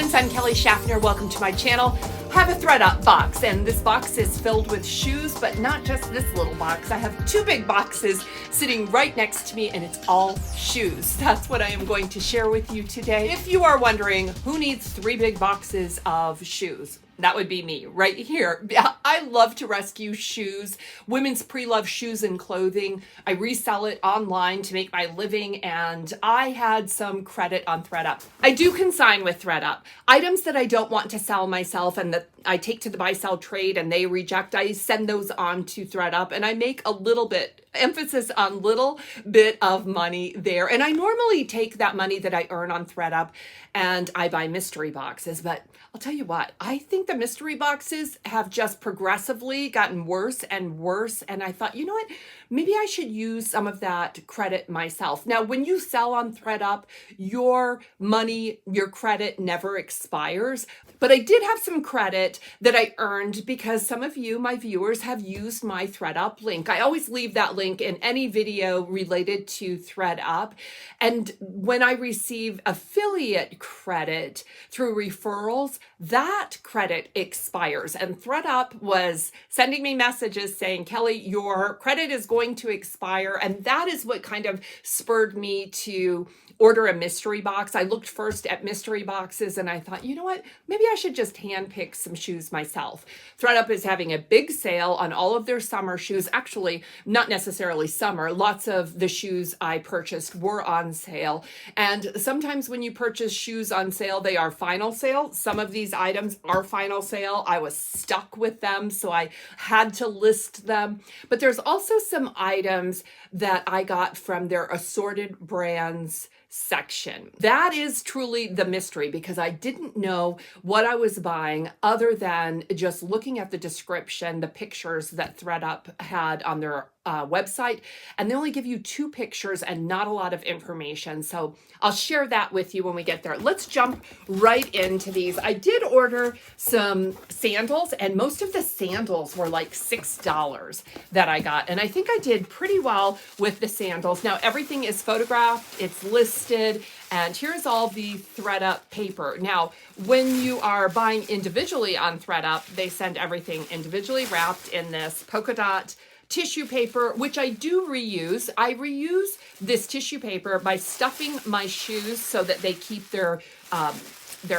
friends, I'm Kelly Shaffner. Welcome to my channel. I have a ThredUp box, and this box is filled with shoes, but not just this little box. I have two big boxes sitting right next to me, and it's all shoes. That's what I am going to share with you today. If you are wondering who needs three big boxes of shoes, that would be me right here. I love to rescue shoes, women's pre-loved shoes and clothing. I resell it online to make my living, and I had some credit on ThredUp. I do consign with ThredUp. Items that I don't want to sell myself and that I take to the buy-sell trade and they reject, I send those on to ThredUp, and I make a little bit, emphasis on little bit of money there. And I normally take that money that I earn on ThredUp and I buy mystery boxes. But I'll tell you what, I think the mystery boxes have just progressively gotten worse and worse. And I thought, you know what, maybe I should use some of that credit myself. Now, when you sell on ThredUp, your money, your credit never expires. But I did have some credit that I earned because some of you, my viewers, have used my ThredUp link. I always leave that link in any video related to ThredUp. And when I receive affiliate credit through referrals, that credit expires. And ThredUp was sending me messages saying, Kelly, your credit is going to expire. And that is what kind of spurred me to order a mystery box. I looked first at mystery boxes and I thought, you know what, maybe I should just handpick some shoes myself. ThredUp is having a big sale on all of their summer shoes. Actually, not necessarily summer. Lots of the shoes I purchased were on sale. And sometimes when you purchase shoes on sale, they are final sale. Some of these items are final sale. I was stuck with them, so I had to list them. But there's also some items that I got from their assorted brands section. That is truly the mystery because I didn't know what I was buying other than just looking at the description, the pictures that ThredUp had on their website, and they only give you 2 pictures and not a lot of information. So I'll share that with you when we get there. Let's jump right into these. I did order some sandals, and most of the sandals were like $6 that I got. And I think I did pretty well with the sandals. Now everything is photographed, it's listed, and here's all the ThredUp paper. Now, when you are buying individually on ThredUp, they send everything individually wrapped in this polka dot tissue paper, which I do reuse. I reuse this tissue paper by stuffing my shoes so that they keep their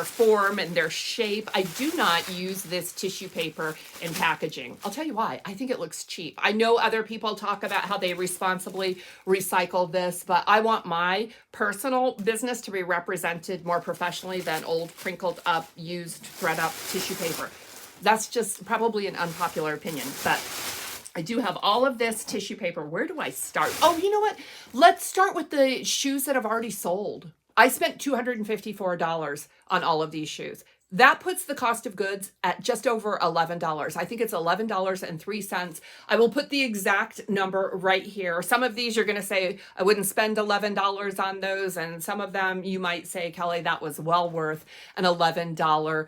form and their shape. I do not use this tissue paper in packaging. I'll tell you why. I think it looks cheap. I know other people talk about how they responsibly recycle this, but I want my personal business to be represented more professionally than old crinkled up used ThredUp tissue paper. That's just probably an unpopular opinion, but I do have all of this tissue paper. Where do I start? Oh, you know what? Let's start with the shoes that have already sold. I spent $254 on all of these shoes. That puts the cost of goods at just over $11. I think it's $11.03. I will put the exact number right here. Some of these you're going to say, I wouldn't spend $11 on those. And some of them you might say, Kelly, that was well worth an $11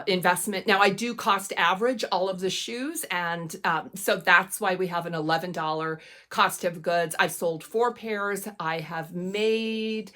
investment. Now I do cost average all of the shoes, and so that's why we have an $11 cost of goods. I've sold 4 pairs. I have made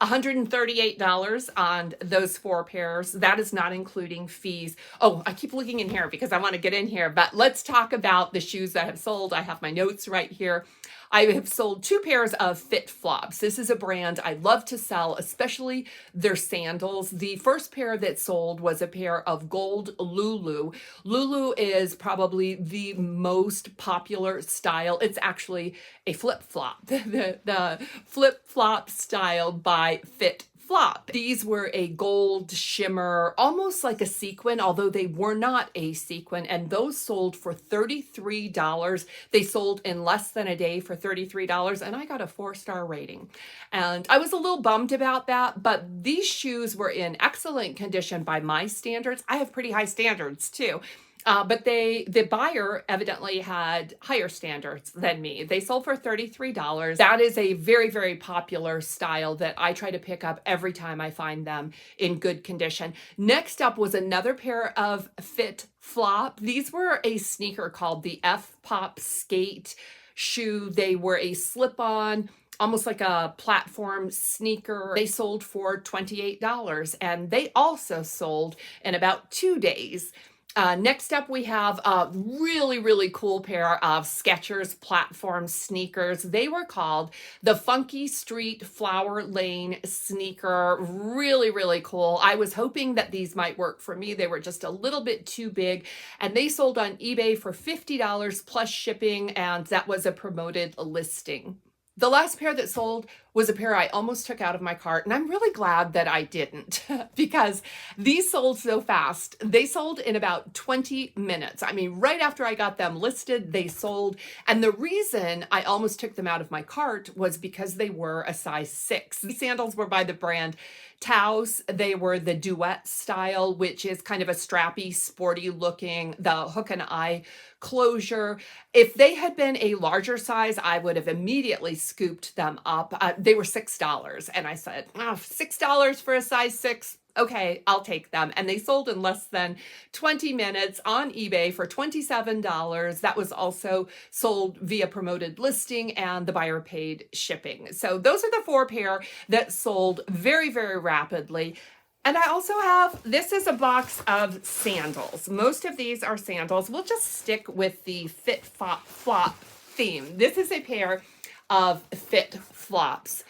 $138 on those 4 pairs. That is not including fees. Oh, I keep looking in here because I want to get in here, but let's talk about the shoes that have sold. I have my notes right here. I have sold 2 pairs of Fit Flops. This is a brand I love to sell, especially their sandals. The first pair that sold was a pair of gold Lulu. Lulu is probably the most popular style. It's actually a flip-flop, the flip-flop style by Fit Flop. These were a gold shimmer, almost like a sequin, although they were not a sequin, and those sold for $33. They sold in less than a day for $33, and I got a 4-star rating. And I was a little bummed about that, but these shoes were in excellent condition by my standards. I have pretty high standards too. But the buyer evidently had higher standards than me. They sold for $33. That is a very, very popular style that I try to pick up every time I find them in good condition. Next up was another pair of Fit Flop. These were a sneaker called the F-Pop Skate shoe. They were a slip-on almost like a platform sneaker. They sold for $28, and they also sold in about 2 days. Next up, we have a really, really cool pair of Skechers platform sneakers. They were called the Funky Street Flower Lane sneaker. Really, really cool. I was hoping that these might work for me. They were just a little bit too big, and they sold on eBay for $50 plus shipping, and that was a promoted listing. The last pair that sold was a pair I almost took out of my cart, and I'm really glad that I didn't because these sold so fast. They sold in about 20 minutes. I mean, right after I got them listed, they sold. And the reason I almost took them out of my cart was because they were a size 6. These sandals were by the brand Taos. They were the duet style, which is kind of a strappy, sporty looking, the hook and eye closure. If they had been a larger size, I would have immediately scooped them up. They were $6. And I said, oh, $6 for a size 6. Okay, I'll take them. And they sold in less than 20 minutes on eBay for $27. That was also sold via promoted listing, and the buyer paid shipping. So those are the 4 pair that sold very, very rapidly. And I also have, this is a box of sandals. Most of these are sandals. We'll just stick with the fit flop theme. This is a pair of fit flops.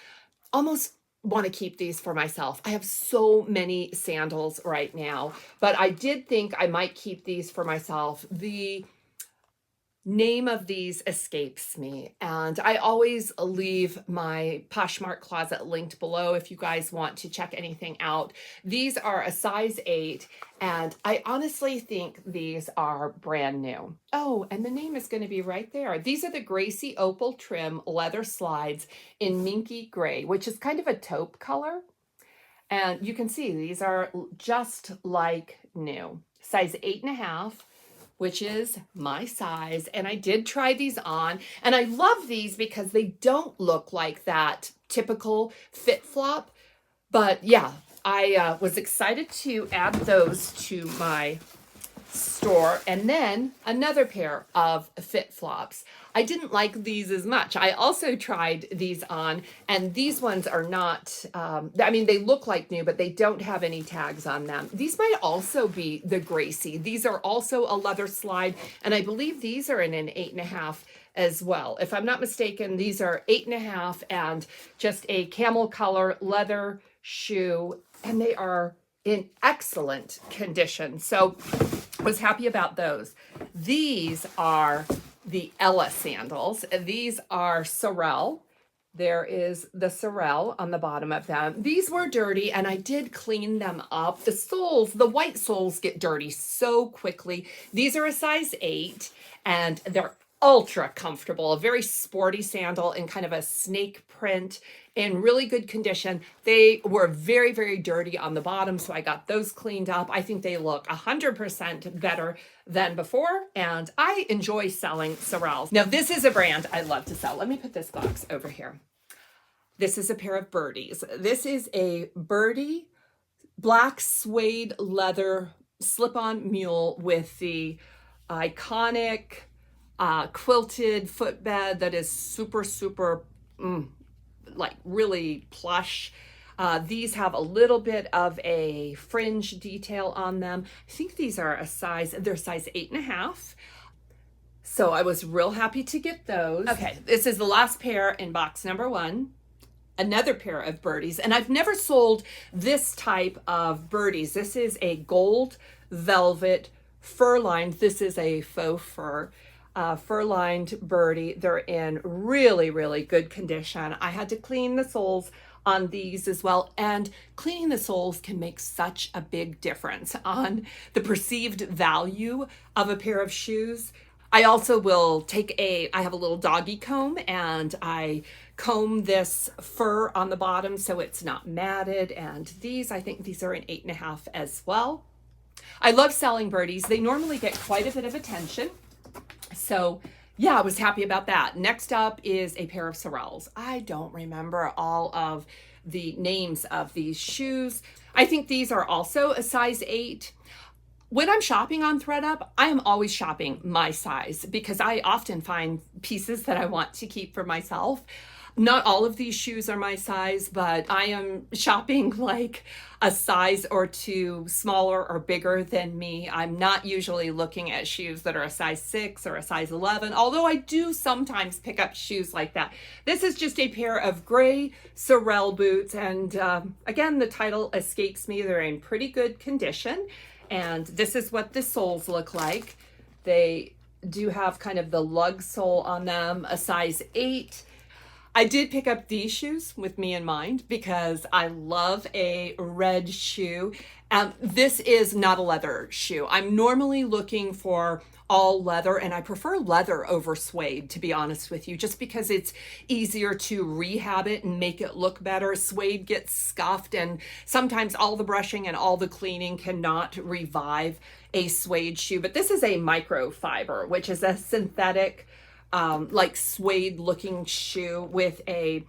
Almost want to keep these for myself. I have so many sandals right now, but I did think I might keep these for myself. The name of these escapes me, and I always leave my Poshmark closet linked below if you guys want to check anything out. These are a size 8, and I honestly think these are brand new. Oh, and the name is going to be right there. These are the Gracie Opal Trim leather slides in minky gray, which is kind of a taupe color. And you can see these are just like new. Size 8.5. Which is my size. And I did try these on, and I love these because they don't look like that typical fit flop. But yeah, I was excited to add those to my store. And then another pair of fit flops. I didn't like these as much. I also tried these on, and these ones are not, I mean, they look like new, but they don't have any tags on them. These might also be the Gracie. These are also a leather slide, and I believe these are in an 8.5 as well. If I'm not mistaken, these are 8.5 and just a camel color leather shoe, and they are in excellent condition. So was happy about those. These are the Ella sandals. These are Sorel. There is the Sorel on the bottom of them. These were dirty, and I did clean them up. The soles, the white soles get dirty so quickly. These are a size 8, and they're ultra comfortable. A very sporty sandal in kind of a snake print, in really good condition. They were very, very dirty on the bottom, so I got those cleaned up. I think they look 100% better than before, and I enjoy selling Sorels. Now, this is a brand I love to sell. Let me put this box over here. This is a pair of Birdies. This is a Birdie black suede leather slip-on mule with the iconic quilted footbed that is super, super, like really plush. These have a little bit of a fringe detail on them. I think these are they're size 8.5. So I was real happy to get those. Okay, this is the last pair in box number 1. Another pair of Birdies, and I've never sold this type of Birdies. This is a gold velvet fur lined. This is a faux fur. Fur-lined Birdie. They're in really, really good condition. I had to clean the soles on these as well, and cleaning the soles can make such a big difference on the perceived value of a pair of shoes. I also will I have a little doggy comb, and I comb this fur on the bottom so it's not matted, and I think these are an 8.5 as well. I love selling Birdies. They normally get quite a bit of attention. So yeah, I was happy about that. Next up is a pair of Sorels. I don't remember all of the names of these shoes. I think these are also a size 8. When I'm shopping on ThredUp, I am always shopping my size because I often find pieces that I want to keep for myself. Not all of these shoes are my size, but I am shopping like a size or two smaller or bigger than me. I'm not usually looking at shoes that are a size 6 or a size 11, although I do sometimes pick up shoes like that. This is just a pair of gray Resell boots, and again, the title escapes me. They're in pretty good condition, and this is what the soles look like. They do have kind of the lug sole on them, a size 8. I did pick up these shoes with me in mind because I love a red shoe. This is not a leather shoe. I'm normally looking for all leather, and I prefer leather over suede, to be honest with you, just because it's easier to rehab it and make it look better. Suede gets scuffed, and sometimes all the brushing and all the cleaning cannot revive a suede shoe. But this is a microfiber, which is a synthetic like suede looking shoe with a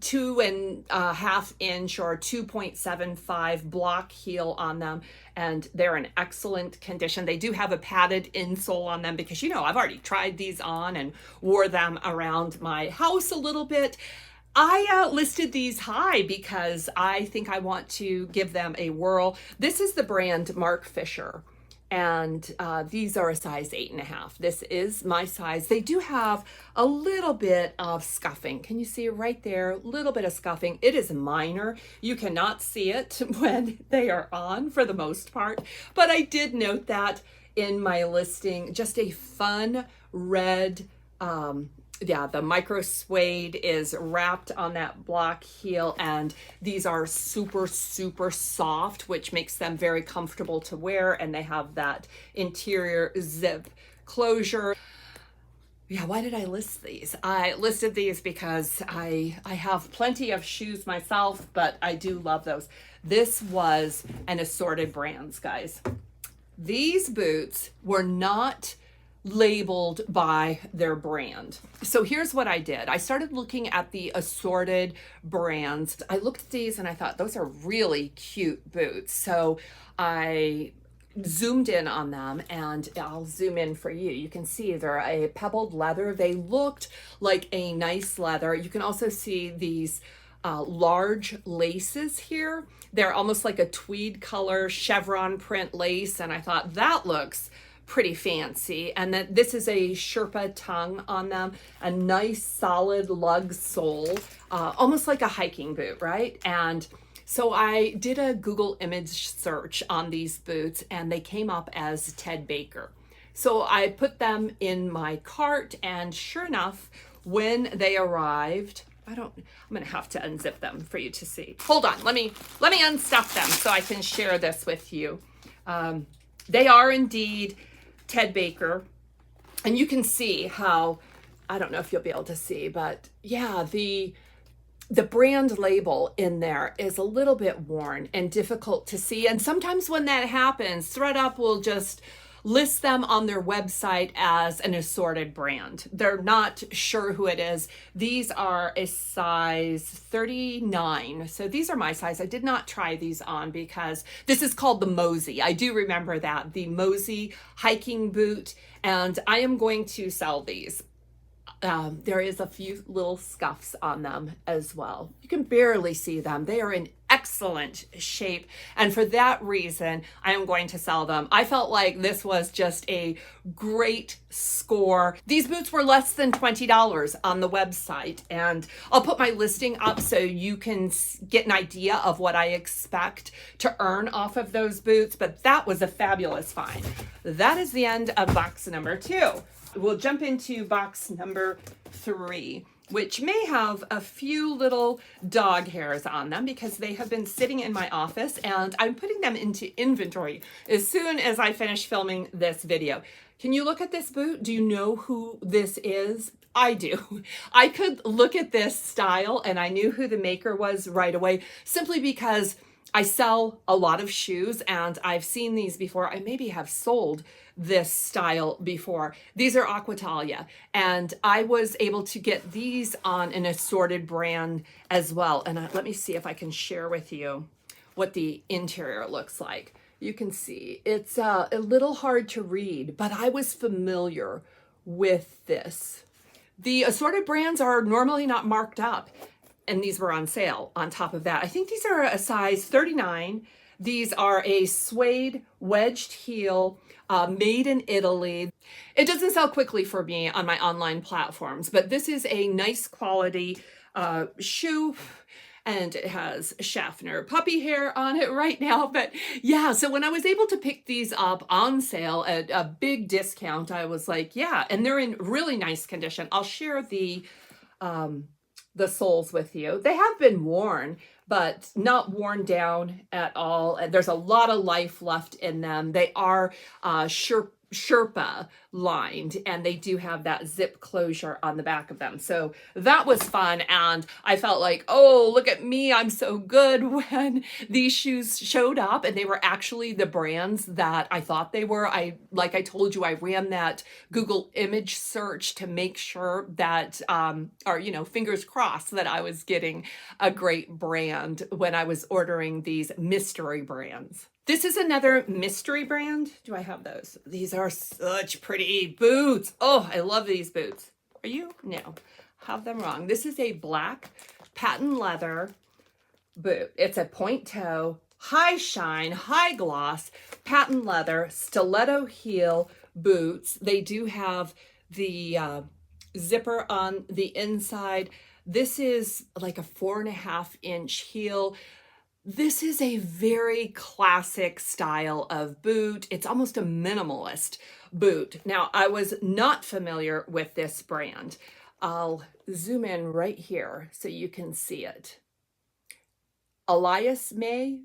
2.5 inch or 2.75 block heel on them, and they're in excellent condition. They do have a padded insole on them because, you know, I've already tried these on and wore them around my house a little bit. I listed these high because I think I want to give them a whirl. This is the brand Mark Fisher, and these are a size 8.5. This is my size. They do have a little bit of scuffing. Can you see it right there? A little bit of scuffing. It is minor. You cannot see it when they are on for the most part, but I did note that in my listing. Just a fun red, yeah, the micro suede is wrapped on that block heel, and these are super, super soft, which makes them very comfortable to wear, and they have that interior zip closure. Yeah, why did I list these? I listed these because I have plenty of shoes myself, but I do love those. This was an assorted brands, guys. These boots were not labeled by their brand. So here's what I did. I started looking at the assorted brands. I looked at these and I thought, those are really cute boots. So I zoomed in on them, and I'll zoom in for you. You can see they're a pebbled leather. They looked like a nice leather. You can also see these large laces here. They're almost like a tweed color chevron print lace, and I thought that looks pretty fancy. And then this is a Sherpa tongue on them, a nice solid lug sole, almost like a hiking boot, right? And so I did a Google image search on these boots, and they came up as Ted Baker. So I put them in my cart, and sure enough, when they arrived, I'm gonna have to unzip them for you to see. Hold on, let me unstuff them so I can share this with you. They are indeed Ted Baker, and you can see how, I don't know if you'll be able to see, but yeah, the brand label in there is a little bit worn and difficult to see. And sometimes when that happens, ThredUp will just list them on their website as an assorted brand. They're not sure who it is. These are a size 39. So these are my size. I did not try these on because this is called the Mosey. I do remember that, the Mosey hiking boot, and I am going to sell these. There is a few little scuffs on them as well. You can barely see them. They are in excellent shape, and for that reason, I am going to sell them. I felt like this was just a great score. These boots were less than $20 on the website, and I'll put my listing up so you can get an idea of what I expect to earn off of those boots, but that was a fabulous find. That is the end of box number 2. We'll jump into box number 3, which may have a few little dog hairs on them because they have been sitting in my office, and I'm putting them into inventory as soon as I finish filming this video. Can you look at this boot? Do you know who this is? I do. I could look at this style and I knew who the maker was right away, simply because I sell a lot of shoes and I've seen these before. I maybe have sold this style before. These are Aquatalia, and I was able to get these on an assorted brand as well. And let me see if I can share with you what the interior looks like. You can see it's a little hard to read, but I was familiar with this The assorted brands are normally not marked up, and these were on sale on top of that. I think these are a size 39. These are a suede wedged heel, made in Italy. It doesn't sell quickly for me on my online platforms, but this is a nice quality shoe. And it has Shaffner puppy hair on it right now. But yeah, so when I was able to pick these up on sale at a big discount, I was like, yeah, and they're in really nice condition. I'll share the soles with you. They have been worn, but not worn down at all. And there's a lot of life left in them. They are Sherpa lined, and they do have that zip closure on the back of them. So that was fun, and I felt like, oh, look at me, I'm so good, when these shoes showed up and they were actually the brands that I thought they were. Like I told you, I ran that Google image search to make sure that, or, you know, fingers crossed that I was getting a great brand when I was ordering these mystery brands. This is another mystery brand. Do I have those? These are such pretty boots. Oh, I love these boots. Are you? No, have them wrong. This is a black patent leather boot. It's a point toe, high shine, high gloss, patent leather, stiletto heel boots. They do have the zipper on the inside. This is like a 4.5-inch heel. This is a very classic style of boot. It's almost a minimalist boot. Now, I was not familiar with this brand. I'll zoom in right here so you can see it. Alias May.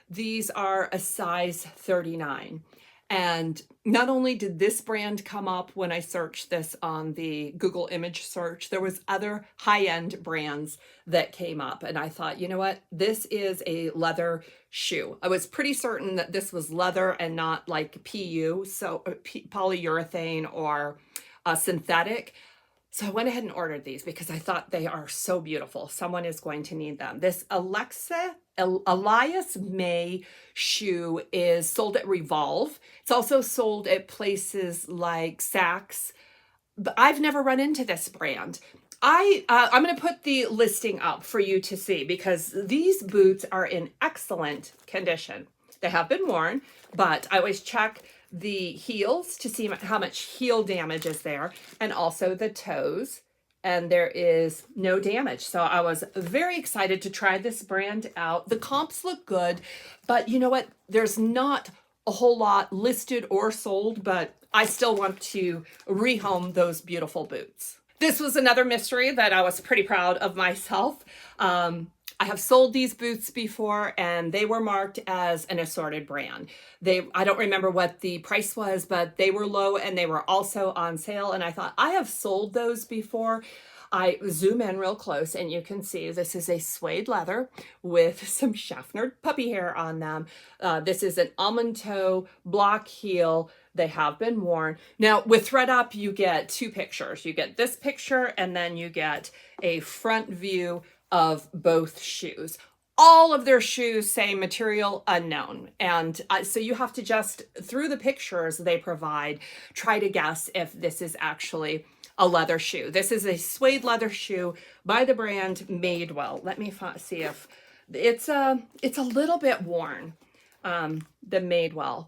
These are a size 39. And not only did this brand come up when I searched this on the Google image search, there was other high-end brands that came up. And I thought, you know what? This is a leather shoe. I was pretty certain that this was leather and not like PU, so polyurethane or synthetic. So I went ahead and ordered these because I thought they are so beautiful. Someone is going to need them. This Alias May shoe is sold at Revolve. It's also sold at places like Saks, but I've never run into this brand. I'm going to put the listing up for you to see because these boots are in excellent condition. They have been worn, but I always check the heels to see how much heel damage is there, and also the toes, and there is no damage. So I was very excited to try this brand out. The comps look good, but you know what? There's not a whole lot listed or sold, but I still want to rehome those beautiful boots. This was another mystery that I was pretty proud of myself. I have sold these boots before, and they were marked as an assorted brand. I don't remember what the price was, but they were low and they were also on sale. And I thought, I have sold those before. I zoom in real close and you can see this is a suede leather with some Shaffner puppy hair on them. This is an almond toe block heel. They have been worn. Now with ThredUp, you get two pictures. You get this picture and then you get a front view of both shoes. All of their shoes say material unknown. And so you have to just, through the pictures they provide, try to guess if this is actually a leather shoe. This is a suede leather shoe by the brand Madewell. Let me see if it's a little bit worn, the Madewell,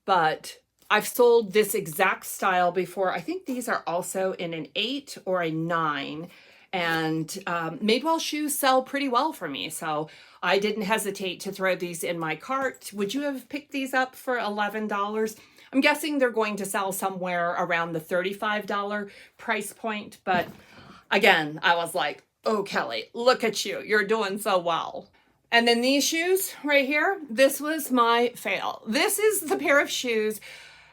but I've sold this exact style before. I think these are also in an 8 or a 9. And Madewell shoes sell pretty well for me, so I didn't hesitate to throw these in my cart. Would you have picked these up for $11? I'm guessing they're going to sell somewhere around the $35 price point, but again, I was like, oh, Kelly, look at you. You're doing so well. And then these shoes right here, this was my fail. This is the pair of shoes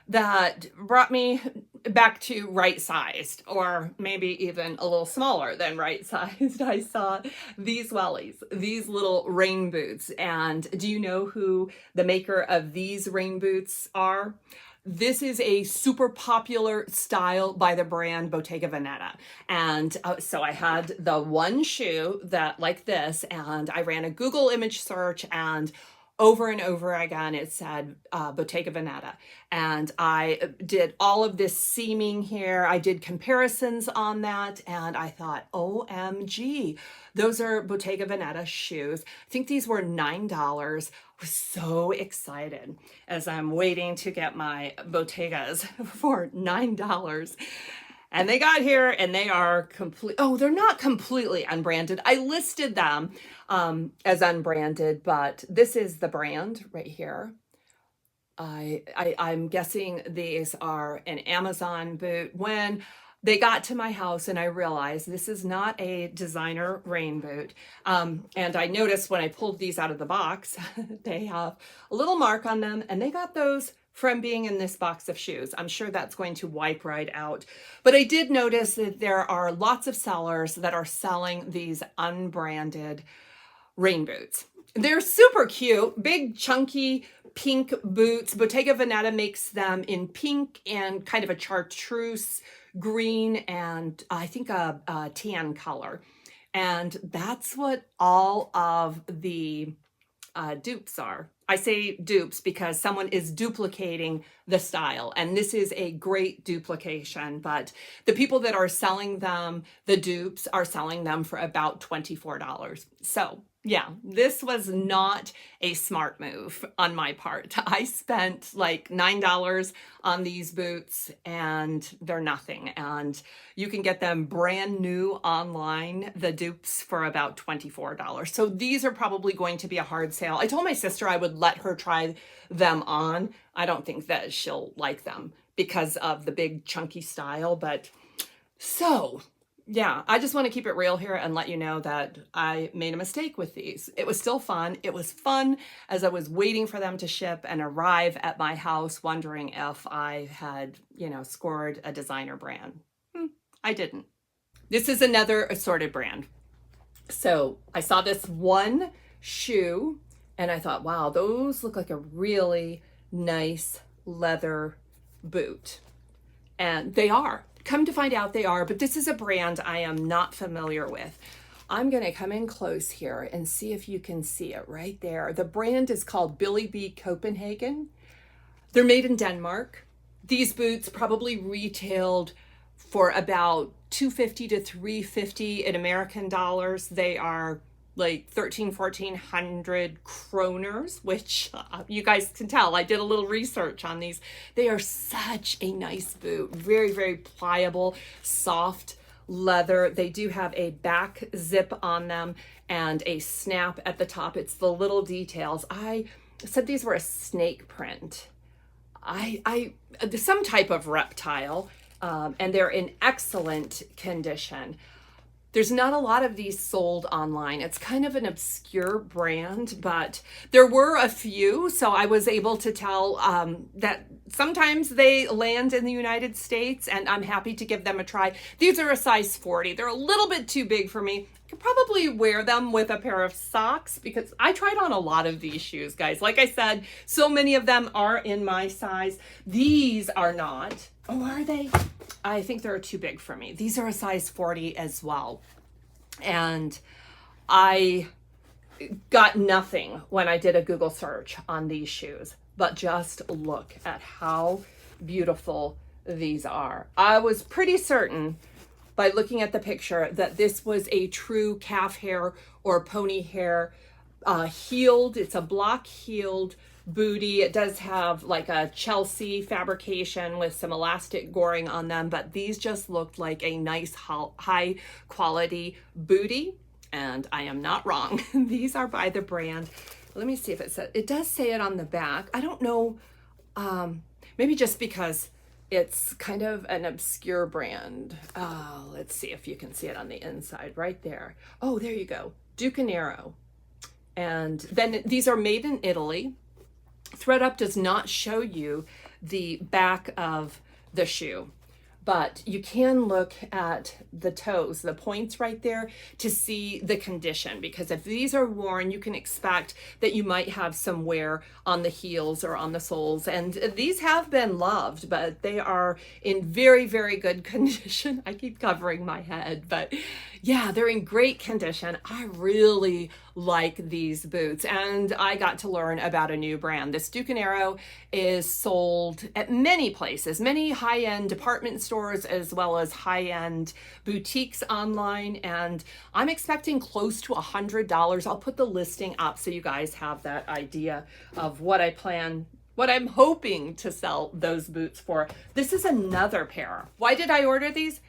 that brought me back to right-sized, or maybe even a little smaller than right-sized. I saw these wellies, these little rain boots. And do you know who the maker of these rain boots are? This is a super popular style by the brand Bottega Veneta. And so I had the one shoe that like this, and I ran a Google image search, and over and over again, it said Bottega Veneta. And I did all of this seaming here. I did comparisons on that. And I thought, OMG, those are Bottega Veneta shoes. I think these were $9. I was so excited as I'm waiting to get my Bottegas for $9. And they got here and they are they're not completely unbranded. I listed them as unbranded, but this is the brand right here. I'm guessing these are an Amazon boot. When they got to my house and I realized this is not a designer rain boot. And I noticed when I pulled these out of the box, they have a little mark on them, and they got those from being in this box of shoes. I'm sure that's going to wipe right out. But I did notice that there are lots of sellers that are selling these unbranded rain boots. They're super cute, big chunky pink boots. Bottega Veneta makes them in pink and kind of a chartreuse green and I think a tan color. And that's what all of the dupes are. I say dupes because someone is duplicating the style, and this is a great duplication, but the people that are selling them, the dupes, are selling them for about $24. So yeah, this was not a smart move on my part. I spent like $9 on these boots and they're nothing. And you can get them brand new online, the dupes, for about $24. So these are probably going to be a hard sale. I told my sister I would let her try them on. I don't think that she'll like them because of the big chunky style, but so yeah, I just want to keep it real here and let you know that I made a mistake with these. It was still fun. It was fun as I was waiting for them to ship and arrive at my house, wondering if I had, scored a designer brand. I didn't. This is another assorted brand. So I saw this one shoe and I thought, wow, those look like a really nice leather boot. And they are. Come to find out they are, but this is a brand I am not familiar with. I'm going to come in close here and see if you can see it right there. The brand is called Billy B Copenhagen. They're made in Denmark. These boots probably retailed for about $250 to $350 in American dollars. They are like 1,400 kroners, which you guys can tell. I did a little research on these. They are such a nice boot. Very, very pliable, soft leather. They do have a back zip on them and a snap at the top. It's the little details. I said these were a snake print. Some type of reptile, and they're in excellent condition. There's not a lot of these sold online. It's kind of an obscure brand, but there were a few. So I was able to tell that sometimes they land in the United States, and I'm happy to give them a try. These are a size 40. They're a little bit too big for me. I could probably wear them with a pair of socks because I tried on a lot of these shoes, guys. Like I said, so many of them are in my size. These are not. Oh, are they? I think they're too big for me. These are a size 40 as well. And I got nothing when I did a Google search on these shoes, but just look at how beautiful these are. I was pretty certain by looking at the picture that this was a true calf hair or pony hair heeled. It's a block heeled booty. It does have like a Chelsea fabrication with some elastic goring on them, but these just looked like a nice high quality booty, and I am not wrong. These are by the brand. Let me see if it says, it does say it on the back. I don't know, maybe just because it's kind of an obscure brand. Let's see if you can see it on the inside right there. Oh, there you go. Ducanero. And then these are made in Italy. ThredUp does not show you the back of the shoe, but you can look at the toes, the points right there, to see the condition, because if these are worn, you can expect that you might have some wear on the heels or on the soles. And these have been loved, but they are in very, very good condition. I keep covering my head, but Yeah, they're in great condition. I really like these boots, and I got to learn about a new brand. This Duke & Arrow is sold at many places, many high-end department stores as well as high-end boutiques online, and I'm expecting close to $100. I'll put the listing up so you guys have that idea of what I'm hoping to sell those boots for. This is another pair. Why did I order these?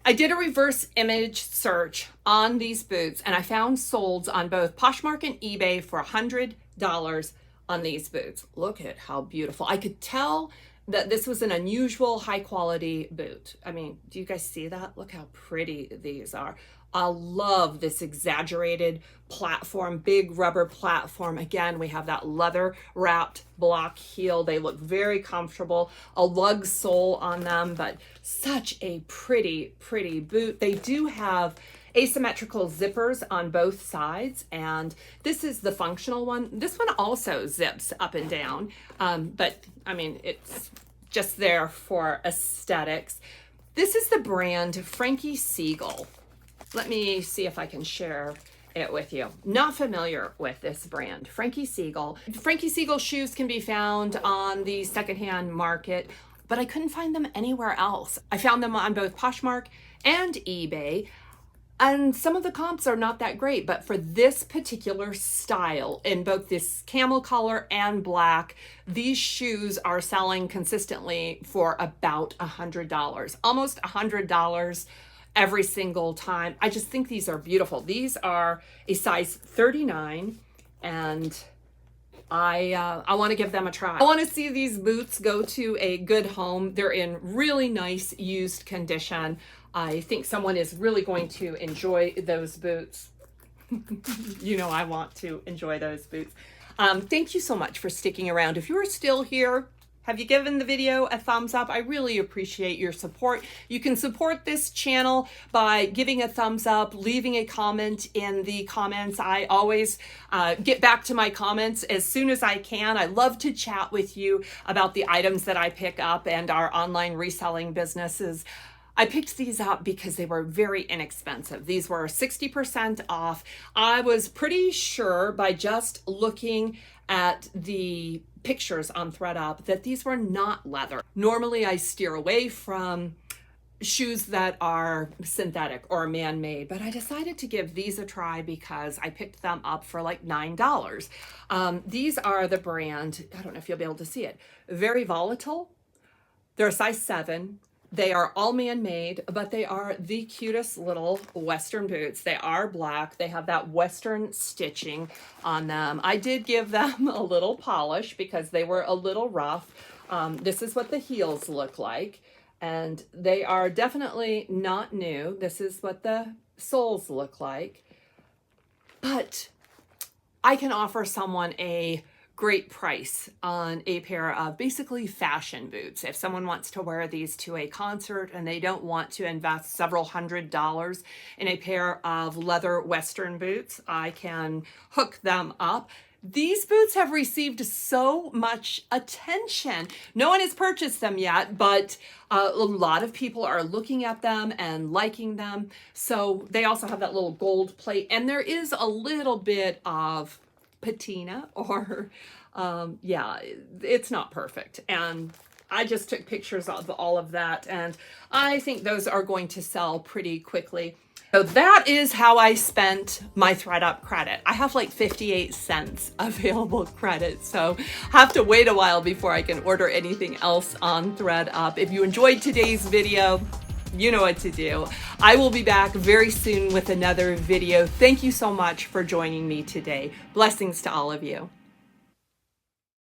I did a reverse image search on these boots and I found solds on both Poshmark and eBay for $100 on these boots. Look at how beautiful. I could tell that this was an unusual high quality boot. I mean, do you guys see that? Look how pretty these are. I love this exaggerated platform, big rubber platform. Again, we have that leather wrapped block heel. They look very comfortable. A lug sole on them, but such a pretty, pretty boot. They do have asymmetrical zippers on both sides, and this is the functional one. This one also zips up and down, but I mean, it's just there for aesthetics. This is the brand Frankie Siegel. Let me see if I can share it with you. Not familiar with this brand, Frankie Siegel. Frankie Siegel shoes can be found on the secondhand market, but I couldn't find them anywhere else. I found them on both Poshmark and eBay, and some of the comps are not that great, but for this particular style, in both this camel color and black, these shoes are selling consistently for about $100, almost $100 every single time. I just think these are beautiful. These are a size 39, and I want to give them a try. I want to see these boots go to a good home. They're in really nice used condition. I think someone is really going to enjoy those boots. You know, I want to enjoy those boots. Thank you so much for sticking around. If you're still here, have you given the video a thumbs up? I really appreciate your support. You can support this channel by giving a thumbs up, leaving a comment in the comments. I always get back to my comments as soon as I can. I love to chat with you about the items that I pick up and our online reselling businesses. I picked these up because they were very inexpensive. These were 60% off. I was pretty sure by just looking at the pictures on ThredUp that these were not leather. Normally I steer away from shoes that are synthetic or man-made, but I decided to give these a try because I picked them up for like $9. These are the brand, I don't know if you'll be able to see it, Very Volatile. They're a size 7. They are all man-made, but they are the cutest little Western boots. They are black. They have that Western stitching on them. I did give them a little polish because they were a little rough. This is what the heels look like, and they are definitely not new. This is what the soles look like, but I can offer someone a great price on a pair of basically fashion boots. If someone wants to wear these to a concert and they don't want to invest several $100s in a pair of leather Western boots, I can hook them up. These boots have received so much attention. No one has purchased them yet, but a lot of people are looking at them and liking them. So they also have that little gold plate, and there is a little bit of patina, or yeah, it's not perfect, and I just took pictures of all of that, and I think those are going to sell pretty quickly. So that is how I spent my ThredUp credit. I have like 58 cents available credit, so have to wait a while before I can order anything else on ThredUp. If you enjoyed today's video, you know what to do. I will be back very soon with another video. Thank you so much for joining me today. Blessings to all of you.